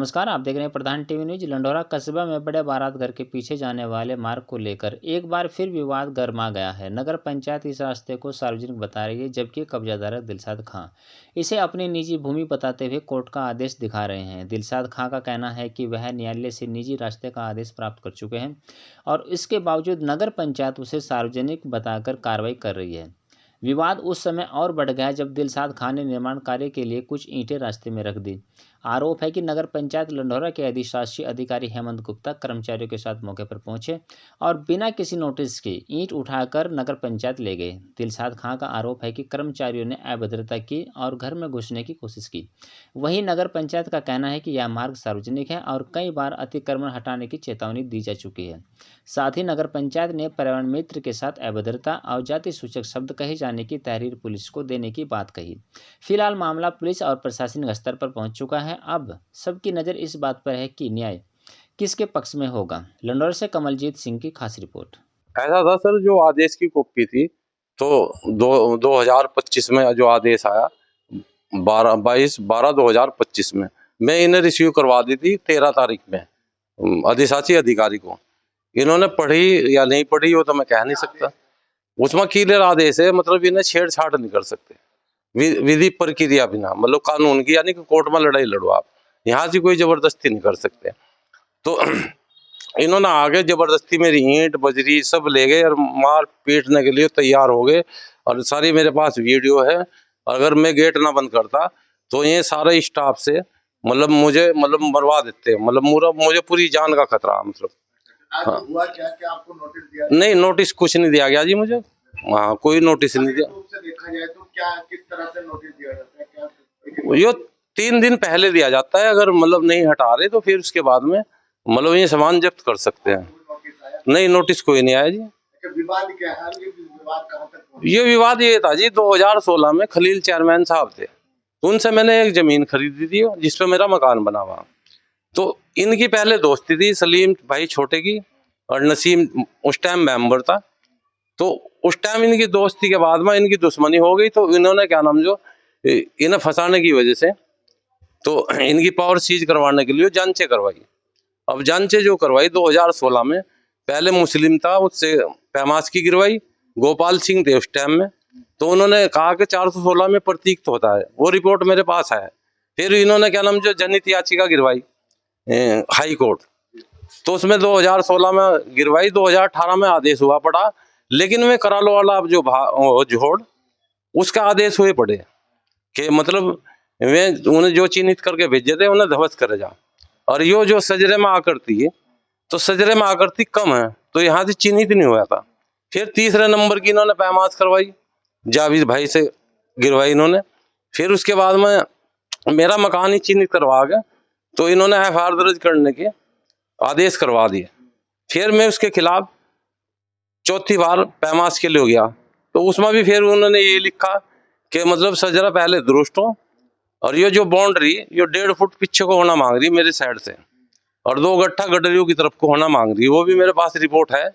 नमस्कार, आप देख रहे हैं प्रधान टीवी न्यूज। लंढौरा कस्बा में बड़े बारात घर के पीछे जाने वाले मार्ग को लेकर एक बार फिर विवाद गर्मा गया है। नगर पंचायत इस रास्ते को सार्वजनिक बता रही है, जबकि कब्जादार है दिलशाद खां इसे अपनी निजी भूमि बताते हुए कोर्ट का आदेश दिखा रहे हैं। दिलशाद खां का कहना है कि वह न्यायालय से निजी रास्ते का आदेश प्राप्त कर चुके हैं और इसके बावजूद नगर पंचायत उसे सार्वजनिक बताकर कार्रवाई कर रही है। विवाद उस समय और बढ़ गया जब दिलशाद खां ने निर्माण कार्य के लिए कुछ ईंटें रास्ते में रख दी। आरोप है कि नगर पंचायत लंढौरा के अधिशासी अधिकारी हेमंत गुप्ता कर्मचारियों के साथ मौके पर पहुंचे और बिना किसी नोटिस के ईंट उठाकर नगर पंचायत ले गए। दिलशाद खां का आरोप है कि कर्मचारियों ने अभद्रता की और घर में घुसने की कोशिश की। वहीं नगर पंचायत का कहना है कि यह मार्ग सार्वजनिक है और कई बार अतिक्रमण हटाने की चेतावनी दी जा चुकी है। साथ ही नगर पंचायत ने पर्यावरण मित्र के साथ अभद्रता और जाति सूचक शब्द कहे जाने की तहरीर पुलिस को देने की बात कही। फिलहाल मामला पुलिस और प्रशासनिक स्तर पर पहुंच चुका है। अब सबकी नज़र इस बात पर है कि न्याय किसके पक्ष में होगा। लंढौरा से कमलजीत सिंह की खास रिपोर्ट। ऐसा था सर, जो आदेश की कॉपी थी तो 2025 में जो आदेश आया 22/12/2025 में मैं इन्हें रिसीव करवा दी थी 13 तारीख में अधिशासी अधिकारी को। इन्होंने पढ़ी या नहीं पढ़ी वो तो मैं कह नहीं सकता। उसमें क्लियर आदेश है, मतलब इन्हें छेड़छाड़ नहीं कर सकते विधि प्रक्रिया बिना, मतलब कानून की, यानी कि कोर्ट में लड़ाई लड़ो आप, यहाँ से कोई जबरदस्ती नहीं कर सकते। तो इन्होंने आगे जबरदस्ती मेरी ईंट बजरी सब ले गए और मार पीटने के लिए तैयार हो गए। और सारी मेरे पास वीडियो है। अगर मैं गेट ना बंद करता तो ये सारे स्टाफ से मतलब मुझे मरवा देते, मतलब मुझे पूरी जान का खतरा। मतलब हाँ। हुआ क्या आपको नोटिस दिया? नहीं, नोटिस कुछ नहीं दिया गया जी मुझे। हाँ, कोई नोटिस नहीं दिया। से देखा जाए तो क्या किस तरह से नोटिस दिया जाता है? क्या ये 3 दिन पहले दिया जाता है। अगर मतलब नहीं हटा रहे तो फिर उसके बाद में मतलब ये सामान जब्त कर सकते हैं। नोटिस आया? नहीं, नोटिस कोई नहीं आया जी। अच्छा, विवाद क्या है? ये विवाद कहाँ तक पहुंचा? ये विवाद ये था जी, 2016 में खलील चेयरमैन साहब थे, तो उनसे मैंने एक जमीन खरीदी थी जिसपे मेरा मकान बना हुआ। तो इनकी पहले दोस्ती थी सलीम भाई छोटे की और नसीम उस टाइम मेंबर था। तो उस टाइम इनकी दोस्ती के बाद में इनकी दुश्मनी हो गई। तो इन्होंने क्या नाम जो इन्हें फंसाने की वजह से तो इनकी पावर सीज करवाने के लिए जांचें करवाई। अब जांचें जो करवाई 2016 में, पहले मुस्लिम था उससे पैमास की गिरवाई, गोपाल सिंह थे उस टाइम में। तो उन्होंने कहा कि 416 में प्रतीक तो होता है, वो रिपोर्ट मेरे पास है। फिर इन्होंने क्या नाम जो जनहित याचिका गिरवाई हाई कोर्ट, तो उसमें 2016 में गिरवाई, 2018 में आदेश हुआ पड़ा। लेकिन वे करालो वाला जो जोड़ उसका आदेश हुए पड़े कि मतलब वे उन्हें जो चिन्हित करके भेजे थे उन्हें ध्वस्त करे जा। और यो जो सजरे में आकृति है तो सजरे में आकृति कम है, तो यहाँ से चिन्हित नहीं हुआ था। फिर तीसरे नंबर की इन्होंने पैमास करवाई, जावेद भाई से गिरवाई इन्होंने। फिर उसके बाद में मेरा मकान ही चिन्हित करवा गया, तो इन्होंने FIR दर्ज करने के आदेश करवा दिए। फिर मैं उसके खिलाफ चौथी बार पैमास के लिए हो गया, तो उसमें भी फिर उन्होंने ये लिखा कि मतलब सजरा पहले दुरुस्त हो और ये जो बाउंड्री ये 1.5 फुट पीछे को होना मांग रही मेरे साइड से, और 2 गट्ठा गडरियों की तरफ को होना मांग रही, वो भी मेरे पास रिपोर्ट है।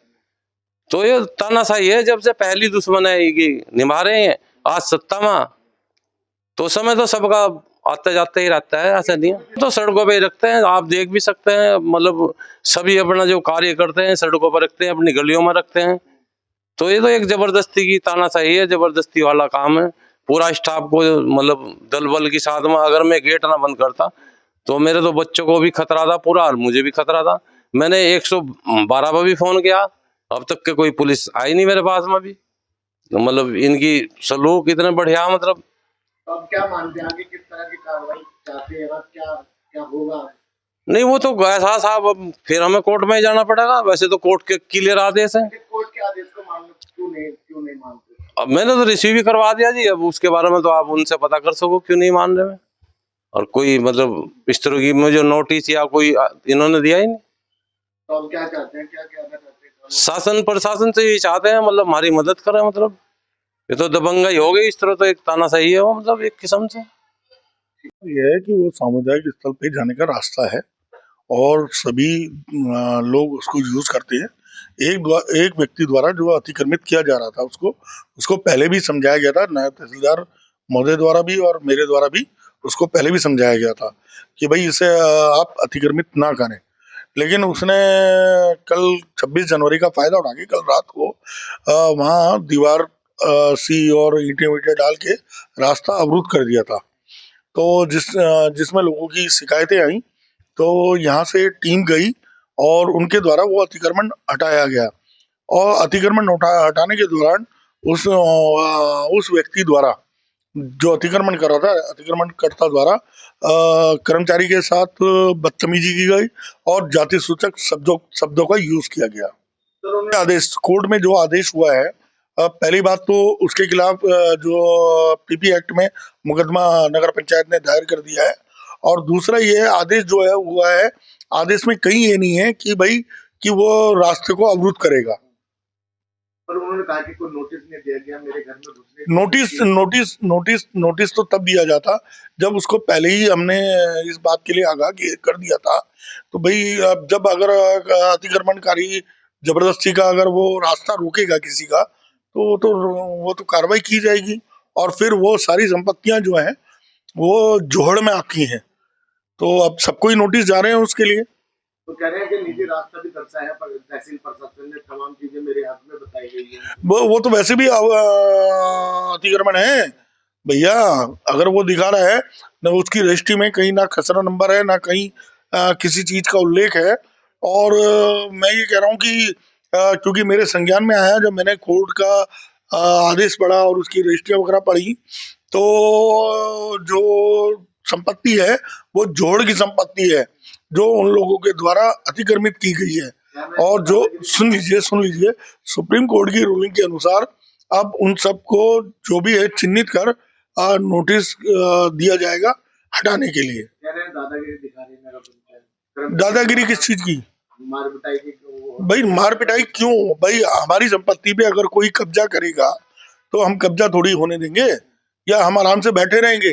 तो ये तानाशाही है, जब से पहली दुश्मन है ये निभा रहे हैं। आज सत्ता में तो समय तो सबका आते जाते ही रहता है, ऐसा नहीं है। तो सड़कों पे ही रखते हैं, आप देख भी सकते हैं। मतलब सभी अपना जो कार्य करते हैं सड़कों पर रखते हैं, अपनी गलियों में रखते हैं। तो ये तो एक जबरदस्ती की तानाशाही है, जबरदस्ती वाला काम है। पूरा स्टाफ को मतलब दल बल के साथ में, अगर मैं गेट ना बंद करता तो मेरे तो बच्चों को भी खतरा था पूरा, और मुझे भी खतरा था। मैंने 112 पर भी फोन किया, अब तक के कोई पुलिस आई नहीं मेरे पास में भी। मतलब इनकी सलूक इतने बढ़िया, मतलब तो अब क्या मानते हैं आगे किस तरह की कार्रवाई चाहते हैं? अब क्या क्या होगा? नहीं, वो तो ऐसा साहब, अब फिर हमें कोर्ट में ही जाना पड़ेगा। वैसे तो कोर्ट के क्लियर आदेश है। कोर्ट के आदेश को क्यों नहीं मानते? अब मैंने तो रिसीव ही करवा दिया जी, अब उसके बारे में तो आप उनसे पता कर सको क्यों नहीं मान रहे। और कोई मतलब इस तरह की मुझे नोटिस या कोई इन्होंने दिया ही नहीं। तो अब क्या चाहते हैं? क्या कहना चाहते हैं? शासन प्रशासन से ये चाहते हैं मतलब हमारी मदद करें। मतलब ये तो दबंगाई हो गई, इस तरह तो एक तानाशाही है वो, मतलब एक किस्म से। ये है कि वो सामुदायिक स्थल पे जाने का रास्ता है और सभी लोग उसको यूज करते हैं। एक व्यक्ति द्वारा जो अतिक्रमित किया जा रहा था उसको पहले भी समझाया गया था, नायब तहसीलदार महोदय द्वारा भी और मेरे द्वारा भी, उसको पहले भी समझाया गया था कि भाई इसे आप अतिक्रमित ना करें, लेकिन उसने कल 26 जनवरी का फायदा उठा के कल रात को वहाँ दीवार सी और ईंटें वींटें डाल के रास्ता अवरुद्ध कर दिया था। तो जिसमें लोगों की शिकायतें आई, तो यहाँ से टीम गई और उनके द्वारा वो अतिक्रमण हटाया गया। और अतिक्रमण हटाने के दौरान उस व्यक्ति द्वारा, जो अतिक्रमण कर रहा था, अतिक्रमणकर्ता द्वारा कर्मचारी के साथ बदतमीजी की गई और जाति सूचक शब्दों का यूज किया गया। तो आदेश कोर्ट में जो आदेश हुआ है, पहली बात तो उसके खिलाफ जो पीपी एक्ट में मुकदमा नगर पंचायत ने दायर कर दिया है, और दूसरा ये आदेश जो है हुआ है, आदेश में कहीं ये नहीं है कि भाई कि वो रास्ते को अवरुद्ध करेगा। पर उन्होंने कहा कि कोई नोटिस नहीं दिया गया मेरे घर में घुसने। नोटिस तो तब दिया जाता जब उसको पहले ही हमने इस बात के लिए आगाह कर दिया था। तो भाई जब अगर अतिक्रमणकारी जबरदस्ती का अगर वो रास्ता रोकेगा किसी का, तो वो तो कार्रवाई की जाएगी, और फिर वो सारी संपत्तियां जो हैं वो जोहड़ में आती हैं। तो अब सबको ही नोटिस जा रहे हैं उसके लिए। तो कह रहे हैं कि निजी रास्ता भी दर्शाया पर तहसील प्रशासन ने तमाम चीजें मेरे हाथ में बताई गई है। वो तो वैसे भी अतिक्रमण है भैया। अगर वो दिखा रहा है ना, उसकी रजिस्ट्री में कहीं ना खसरा नंबर है, ना कहीं किसी चीज का उल्लेख है। और मैं ये कह रहा हूँ कि क्योंकि मेरे संज्ञान में आया, जब मैंने कोर्ट का आदेश पढ़ा और उसकी रजिस्ट्री वगैरह पढ़ी, तो जो संपत्ति है वो जोड़ की संपत्ति है, जो उन लोगों के द्वारा अतिक्रमित की गई है। और जो सुन लीजिए सुप्रीम कोर्ट की रूलिंग के अनुसार अब उन सबको जो भी है चिन्हित कर नोटिस दिया जाएगा हटाने के लिए। कह रहे हैं दादागिरी दिखा रही है। दादागिरी किस चीज की? मार पिटाई की। भाई मार पिटाई क्यों? भाई हमारी संपत्ति पे अगर कोई कब्जा करेगा तो हम कब्जा थोड़ी होने देंगे, या हम आराम से बैठे रहेंगे?